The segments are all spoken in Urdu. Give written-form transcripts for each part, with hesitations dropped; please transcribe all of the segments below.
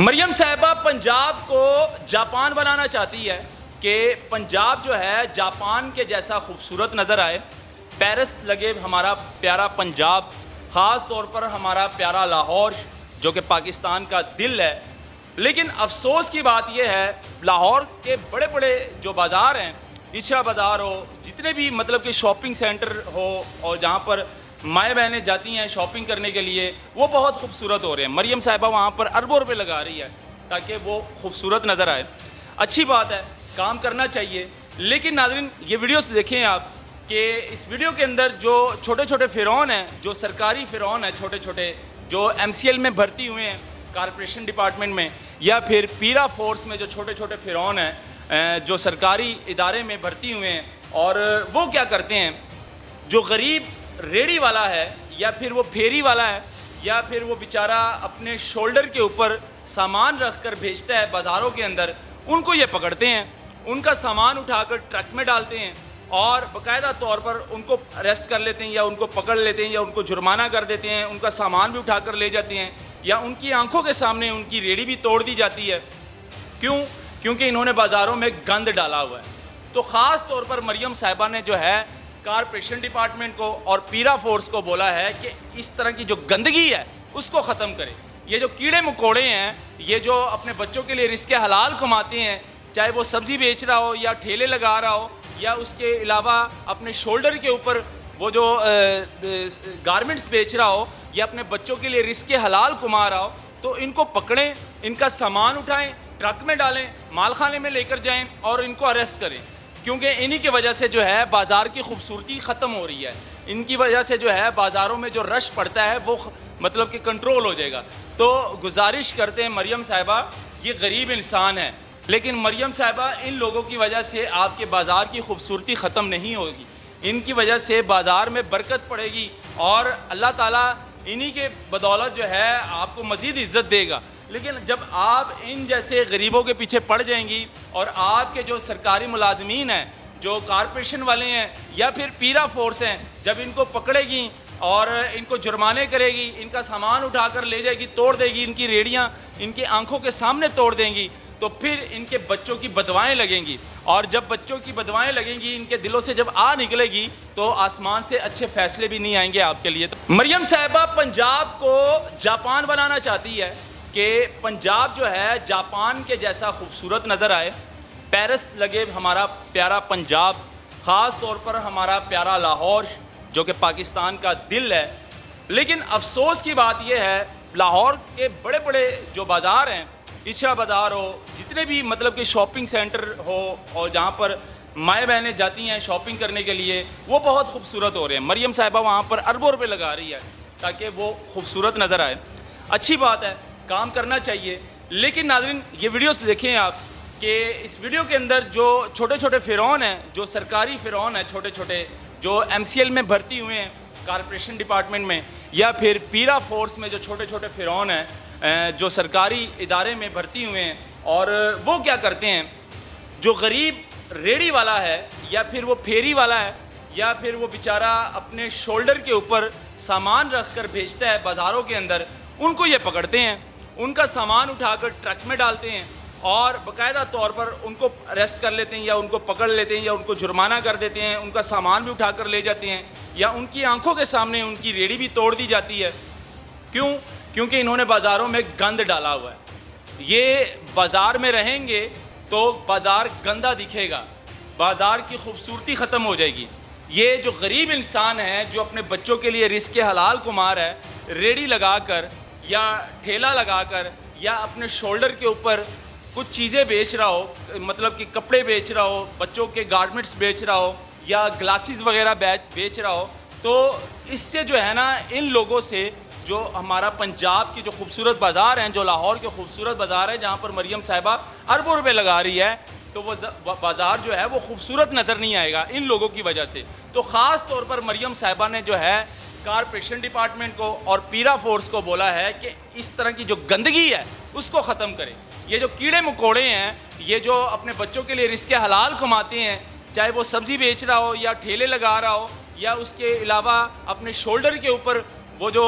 مریم صاحبہ پنجاب کو جاپان بنانا چاہتی ہے کہ پنجاب جو ہے جاپان کے جیسا خوبصورت نظر آئے. پیرس لگے ہمارا پیارا پنجاب، خاص طور پر ہمارا پیارا لاہور جو کہ پاکستان کا دل ہے. لیکن افسوس کی بات یہ ہے لاہور کے بڑے بڑے جو بازار ہیں، عشرہ بازار ہو، جتنے بھی مطلب کہ شاپنگ سینٹر ہو اور جہاں پر مائیں بہنیں جاتی ہیں شاپنگ کرنے کے لیے، وہ بہت خوبصورت ہو رہے ہیں. مریم صاحبہ وہاں پر اربوں روپے لگا رہی ہے تاکہ وہ خوبصورت نظر آئے. اچھی بات ہے، کام کرنا چاہیے. لیکن ناظرین یہ ویڈیوز دیکھیں آپ کہ اس ویڈیو کے اندر جو چھوٹے چھوٹے فرعون ہیں، جو سرکاری فرعون ہیں، چھوٹے چھوٹے جو MCL میں بھرتی ہوئے ہیں کارپوریشن ڈپارٹمنٹ میں، یا پھر پیرا فورس میں جو چھوٹے چھوٹے فرعون ہیں جو سرکاری ادارے میں بھرتی ہوئے ہیں، اور وہ کیا کرتے ہیں، جو غریب ریڑھی والا ہے یا پھر وہ پھیری والا ہے یا پھر وہ بیچارہ اپنے شولڈر کے اوپر سامان رکھ کر بھیجتا ہے بازاروں کے اندر، ان کو یہ پکڑتے ہیں، ان کا سامان اٹھا کر ٹرک میں ڈالتے ہیں اور باقاعدہ طور پر ان کو اریسٹ کر لیتے ہیں یا ان کو پکڑ لیتے ہیں یا ان کو جرمانہ کر دیتے ہیں. ان کا سامان بھی اٹھا کر لے جاتے ہیں یا ان کی آنکھوں کے سامنے ان کی ریڑھی بھی توڑ دی جاتی ہے. کیونکہ انہوں نے بازاروں میں گند ڈالا ہوا ہے. تو خاص طور پر مریم صاحبہ نے جو ہے کارپوریشن ڈپارٹمنٹ کو اور پیرا فورس کو بولا ہے کہ اس طرح کی جو گندگی ہے اس کو ختم کرے. یہ جو کیڑے مکوڑے ہیں، یہ جو اپنے بچوں کے لیے رزق حلال کماتے ہیں، چاہے وہ سبزی بیچ رہا ہو یا ٹھیلے لگا رہا ہو یا اس کے علاوہ اپنے شولڈر کے اوپر وہ جو گارمنٹس بیچ رہا ہو یا اپنے بچوں کے لیے رزق حلال کما رہا ہو، تو ان کو پکڑیں، ان کا سامان اٹھائیں، ٹرک میں ڈالیں، مال خانے میں لے کر جائیں اور ان کو اریسٹ کریں. کیونکہ انہی کی وجہ سے جو ہے بازار کی خوبصورتی ختم ہو رہی ہے. ان کی وجہ سے جو ہے بازاروں میں جو رش پڑتا ہے وہ مطلب کہ کنٹرول ہو جائے گا. تو گزارش کرتے ہیں مریم صاحبہ، یہ غریب انسان ہے، لیکن مریم صاحبہ ان لوگوں کی وجہ سے آپ کے بازار کی خوبصورتی ختم نہیں ہوگی. ان کی وجہ سے بازار میں برکت پڑے گی اور اللہ تعالیٰ انہی کے بدولت جو ہے آپ کو مزید عزت دے گا. لیکن جب آپ ان جیسے غریبوں کے پیچھے پڑ جائیں گی اور آپ کے جو سرکاری ملازمین ہیں، جو کارپوریشن والے ہیں یا پھر پیرا فورس ہیں، جب ان کو پکڑے گی اور ان کو جرمانے کرے گی، ان کا سامان اٹھا کر لے جائے گی، توڑ دے گی، ان کی ریڑیاں ان کی آنکھوں کے سامنے توڑ دیں گی، تو پھر ان کے بچوں کی بدوائیں لگیں گی. اور جب بچوں کی بدوائیں لگیں گی، ان کے دلوں سے جب نکلے گی تو آسمان سے اچھے فیصلے بھی نہیں آئیں گے آپ کے لیے. مریم صاحبہ پنجاب کو جاپان بنانا چاہتی ہے کہ پنجاب جو ہے جاپان کے جیسا خوبصورت نظر آئے. پیرس لگے ہمارا پیارا پنجاب، خاص طور پر ہمارا پیارا لاہور جو کہ پاکستان کا دل ہے. لیکن افسوس کی بات یہ ہے لاہور کے بڑے بڑے جو بازار ہیں، عشرہ بازار ہو، جتنے بھی مطلب کہ شاپنگ سینٹر ہو اور جہاں پر مائیں بہنیں جاتی ہیں شاپنگ کرنے کے لیے، وہ بہت خوبصورت ہو رہے ہیں. مریم صاحبہ وہاں پر اربوں روپے لگا رہی ہے تاکہ وہ خوبصورت نظر آئے. اچھی بات ہے، کام کرنا چاہیے. لیکن ناظرین یہ ویڈیوز دیکھیں آپ کہ اس ویڈیو کے اندر جو چھوٹے چھوٹے فرعون ہیں، جو سرکاری فرعون ہیں، چھوٹے چھوٹے جو MCL میں بھرتی ہوئے ہیں کارپوریشن ڈپارٹمنٹ میں، یا پھر پیرا فورس میں جو چھوٹے چھوٹے فرعون ہیں جو سرکاری ادارے میں بھرتی ہوئے ہیں، اور وہ کیا کرتے ہیں، جو غریب ریڑھی والا ہے یا پھر وہ پھیری والا ہے یا پھر وہ بیچارہ اپنے شولڈر کے اوپر سامان رکھ کر بھیجتا ہے بازاروں کے اندر، ان کو یہ پکڑتے ہیں، ان کا سامان اٹھا کر ٹرک میں ڈالتے ہیں اور باقاعدہ طور پر ان کو اریسٹ کر لیتے ہیں یا ان کو پکڑ لیتے ہیں یا ان کو جرمانہ کر دیتے ہیں. ان کا سامان بھی اٹھا کر لے جاتے ہیں یا ان کی آنکھوں کے سامنے ان کی ریڑھی بھی توڑ دی جاتی ہے. کیونکہ انہوں نے بازاروں میں گند ڈالا ہوا ہے. یہ بازار میں رہیں گے تو بازار گندا دکھے گا، بازار کی خوبصورتی ختم ہو جائے گی. یہ جو غریب انسان ہے جو اپنے بچوں کے لیے رزق حلال کما رہا ہے، ریڑھی لگا کر یا ٹھیلا لگا کر یا اپنے شولڈر کے اوپر کچھ چیزیں بیچ رہا ہو، مطلب کہ کپڑے بیچ رہا ہو، بچوں کے گارمنٹس بیچ رہا ہو یا گلاسز وغیرہ بیچ رہا ہو، تو اس سے جو ہے نا ان لوگوں سے جو ہمارا پنجاب کی جو خوبصورت بازار ہیں، جو لاہور کے خوبصورت بازار ہے جہاں پر مریم صاحبہ اربوں روپے لگا رہی ہے، تو وہ بازار جو ہے وہ خوبصورت نظر نہیں آئے گا ان لوگوں کی وجہ سے. تو خاص طور پر مریم صاحبہ نے جو ہے کارپوریشن ڈپارٹمنٹ کو اور پیرا فورس کو بولا ہے کہ اس طرح کی جو گندگی ہے اس کو ختم کرے. یہ جو کیڑے مکوڑے ہیں، یہ جو اپنے بچوں کے لیے رزق حلال کماتے ہیں، چاہے وہ سبزی بیچ رہا ہو یا ٹھیلے لگا رہا ہو یا اس کے علاوہ اپنے شولڈر کے اوپر وہ جو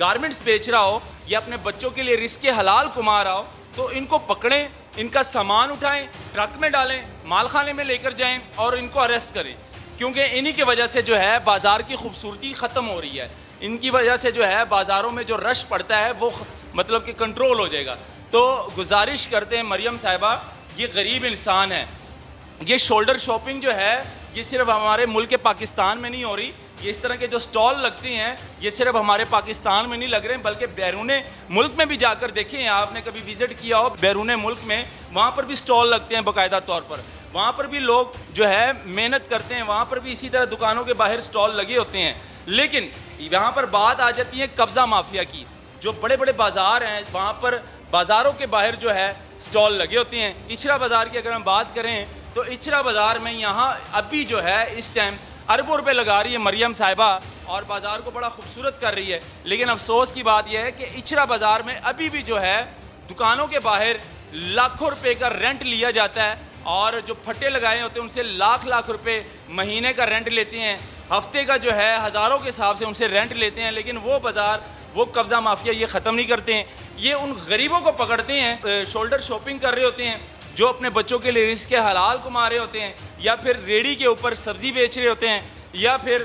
گارمنٹس بیچ رہا ہو یا اپنے بچوں کے لیے رزق حلال کما رہا ہو تو ان کو پکڑیں, ان کا سامان اٹھائیں, ٹرک میں ڈالیں, مال خانے میں لے کر جائیں اور ان کو اریسٹ کریں, کیونکہ انہی کی وجہ سے جو ہے بازار کی خوبصورتی ختم ہو رہی ہے. ان کی وجہ سے جو ہے بازاروں میں جو رش پڑتا ہے وہ مطلب کہ کنٹرول ہو جائے گا. تو گزارش کرتے ہیں مریم صاحبہ, یہ غریب انسان ہے, یہ شولڈر شاپنگ جو ہے یہ صرف ہمارے ملک پاکستان میں نہیں ہو رہی, یہ اس طرح کے جو سٹال لگتے ہیں یہ صرف ہمارے پاکستان میں نہیں لگ رہے ہیں بلکہ بیرون ملک میں بھی جا کر دیکھیں, آپ نے کبھی وزٹ کیا ہو بیرون ملک میں, وہاں پر بھی سٹال لگتے ہیں باقاعدہ طور پر, وہاں پر بھی لوگ جو ہے محنت کرتے ہیں, وہاں پر بھی اسی طرح دکانوں کے باہر سٹال لگے ہوتے ہیں. لیکن یہاں پر بات آ جاتی ہے قبضہ مافیا کی. جو بڑے بڑے بازار ہیں وہاں پر بازاروں کے باہر جو ہے سٹال لگے ہوتے ہیں. اچھرا بازار کی اگر ہم بات کریں تو اچھرا بازار میں یہاں ابھی جو ہے اس ٹائم اربوں روپے لگا رہی ہے مریم صاحبہ اور بازار کو بڑا خوبصورت کر رہی ہے. لیکن افسوس کی بات یہ ہے کہ اچھرا بازار میں ابھی بھی جو ہے دکانوں کے باہر لاکھوں روپے کا رینٹ لیا جاتا ہے, اور جو پھٹے لگائے ہوتے ہیں ان سے لاکھ روپے مہینے کا رینٹ لیتے ہیں, ہفتے کا جو ہے ہزاروں کے حساب سے ان سے رینٹ لیتے ہیں. لیکن وہ بازار, وہ قبضہ مافیا یہ ختم نہیں کرتے ہیں. یہ ان غریبوں کو پکڑتے ہیں, شولڈر شاپنگ کر رہے ہوتے ہیں, جو اپنے بچوں کے لیے رزق حلال کما رہے ہوتے ہیں, یا پھر ریڑھی کے اوپر سبزی بیچ رہے ہوتے ہیں, یا پھر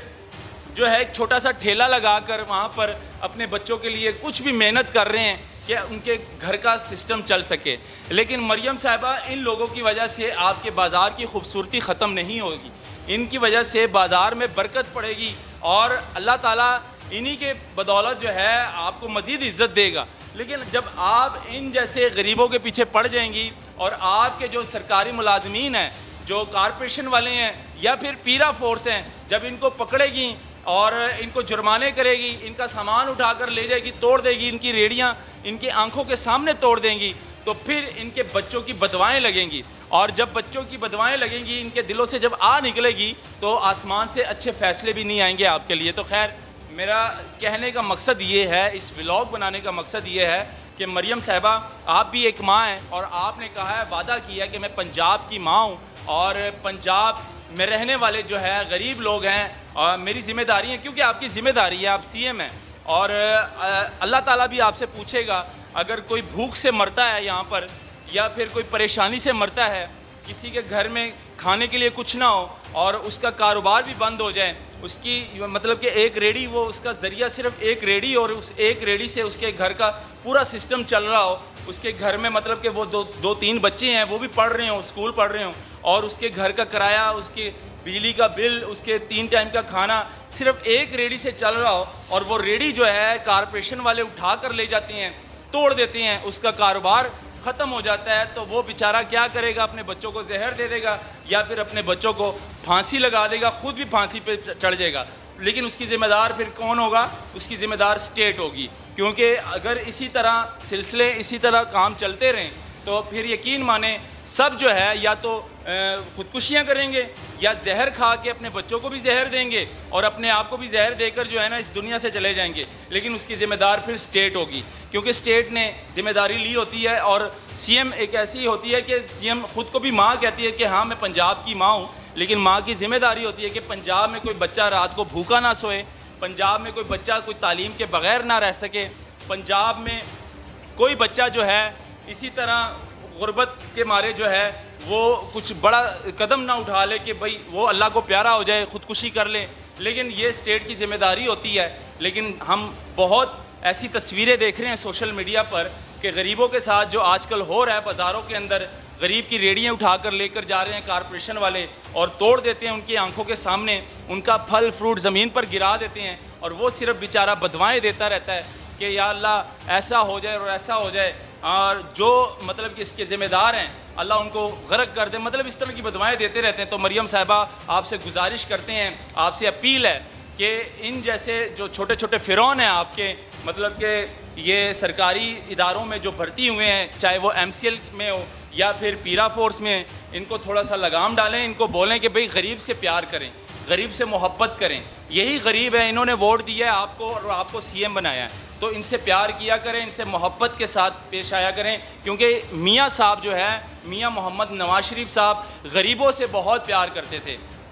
جو ہے ایک چھوٹا سا ٹھیلا لگا کر وہاں پر اپنے بچوں کے لیے کچھ بھی محنت کر رہے ہیں کہ ان کے گھر کا سسٹم چل سکے. لیکن مریم صاحبہ ان لوگوں کی وجہ سے آپ کے بازار کی خوبصورتی ختم نہیں ہوگی, ان کی وجہ سے بازار میں برکت پڑے گی اور اللہ تعالیٰ انہی کے بدولت جو ہے آپ کو مزید عزت دے گا. لیکن جب آپ ان جیسے غریبوں کے پیچھے پڑ جائیں گی اور آپ کے جو سرکاری ملازمین ہیں, جو کارپوریشن والے ہیں یا پھر پیرا فورس ہیں, جب ان کو پکڑے گی اور ان کو جرمانے کرے گی, ان کا سامان اٹھا کر لے جائے گی, توڑ دے گی, ان کی ریڑیاں ان کی آنکھوں کے سامنے توڑ دیں گی, تو پھر ان کے بچوں کی بدوائیں لگیں گی. اور جب بچوں کی بدوائیں لگیں گی, ان کے دلوں سے جب نکلے گی تو آسمان سے اچھے فیصلے بھی نہیں آئیں گے آپ کے لیے. تو خیر, میرا کہنے کا مقصد یہ ہے, اس ولاگ بنانے کا مقصد یہ ہے کہ مریم صاحبہ آپ بھی ایک ماں ہیں, اور آپ نے کہا ہے, وعدہ کیا ہے کہ میں پنجاب کی ماں ہوں, اور پنجاب میں رہنے والے جو ہے غریب لوگ ہیں, اور میری ذمہ داری ہے, کیونکہ آپ کی ذمہ داری ہے, آپ سی ایم ہیں, اور اللہ تعالیٰ بھی آپ سے پوچھے گا اگر کوئی بھوک سے مرتا ہے یہاں پر, یا پھر کوئی پریشانی سے مرتا ہے, کسی کے گھر میں کھانے کے لیے کچھ نہ ہو اور اس کا کاروبار بھی بند ہو جائے, اس کی مطلب کہ ایک ریڑھی, وہ اس کا ذریعہ صرف ایک ریڑھی, اور اس ایک ریڑھی سے اس کے گھر کا پورا سسٹم چل رہا ہو, اس کے گھر میں مطلب کہ وہ دو تین بچے ہیں, وہ بھی پڑھ رہے ہوں, اسکول پڑھ رہے ہوں, اور اس کے گھر کا کرایہ, اس کے بجلی کا بل, اس کے 3 ٹائم کا کھانا صرف ایک ریڑھی سے چل رہا ہو, اور وہ ریڑھی جو ہے کارپوریشن والے اٹھا کر لے جاتے ہیں, توڑ دیتے ہیں, اس کا کاروبار ختم ہو جاتا ہے, تو وہ بیچارہ کیا کرے گا؟ اپنے بچوں کو زہر دے دے گا, یا پھر اپنے بچوں کو پھانسی لگا دے گا, خود بھی پھانسی پہ چڑھ جائے گا. لیکن اس کی ذمہ دار پھر کون ہوگا؟ اس کی ذمہ دار اسٹیٹ ہوگی, کیونکہ اگر اسی طرح سلسلے, اسی طرح کام چلتے رہیں تو پھر یقین مانیں سب جو ہے یا تو خودکشیاں کریں گے, یا زہر کھا کے اپنے بچوں کو بھی زہر دیں گے, اور اپنے آپ کو بھی زہر دے کر جو ہے نا اس دنیا سے چلے جائیں گے. لیکن اس کی ذمہ دار پھر اسٹیٹ ہوگی, کیونکہ اسٹیٹ نے ذمہ داری لی ہوتی ہے, اور سی ایم ایک ایسی ہوتی ہے کہ سی ایم خود کو بھی ماں کہتی ہے کہ ہاں میں پنجاب کی ماں ہوں, لیکن ماں کی ذمہ داری ہوتی ہے کہ پنجاب میں کوئی بچہ رات کو بھوکا نہ سوئے, پنجاب میں کوئی بچہ کوئی تعلیم کے بغیر نہ رہ سکے, پنجاب میں کوئی بچہ جو ہے اسی طرح غربت کے مارے جو ہے وہ کچھ بڑا قدم نہ اٹھا لے کہ بھئی وہ اللہ کو پیارا ہو جائے, خودکشی کر لے. لیکن یہ اسٹیٹ کی ذمہ داری ہوتی ہے. لیکن ہم بہت ایسی تصویریں دیکھ رہے ہیں سوشل میڈیا پر کہ غریبوں کے ساتھ جو آج کل ہو رہا ہے بازاروں کے اندر, غریب کی ریڑیاں اٹھا کر لے کر جا رہے ہیں کارپوریشن والے, اور توڑ دیتے ہیں ان کی آنکھوں کے سامنے, ان کا پھل فروٹ زمین پر گرا دیتے ہیں, اور وہ صرف بیچارہ بدوائیں دیتا رہتا ہے کہ یا اللہ ایسا ہو جائے اور ایسا ہو جائے, اور جو مطلب کہ اس کے ذمہ دار ہیں اللہ ان کو غرق کر دے, مطلب اس طرح کی بدوائیں دیتے رہتے ہیں. تو مریم صاحبہ آپ سے گزارش کرتے ہیں, آپ سے اپیل ہے کہ ان جیسے جو چھوٹے چھوٹے فرعون ہیں آپ کے, مطلب کہ یہ سرکاری اداروں میں جو بھرتی ہوئے ہیں, چاہے وہ MCL میں ہو یا پھر پیرا فورس میں, ان کو تھوڑا سا لگام ڈالیں, ان کو بولیں کہ بھئی غریب سے پیار کریں, غریب سے محبت کریں. یہی غریب ہے, انہوں نے ووٹ دیا ہے آپ کو اور آپ کو CM بنایا ہے, تو ان سے پیار کیا کریں, ان سے محبت کے ساتھ پیش آیا کریں. کیونکہ میاں صاحب جو ہے, میاں محمد نواز شریف صاحب غریبوں سے بہت پیار کرتے تھے,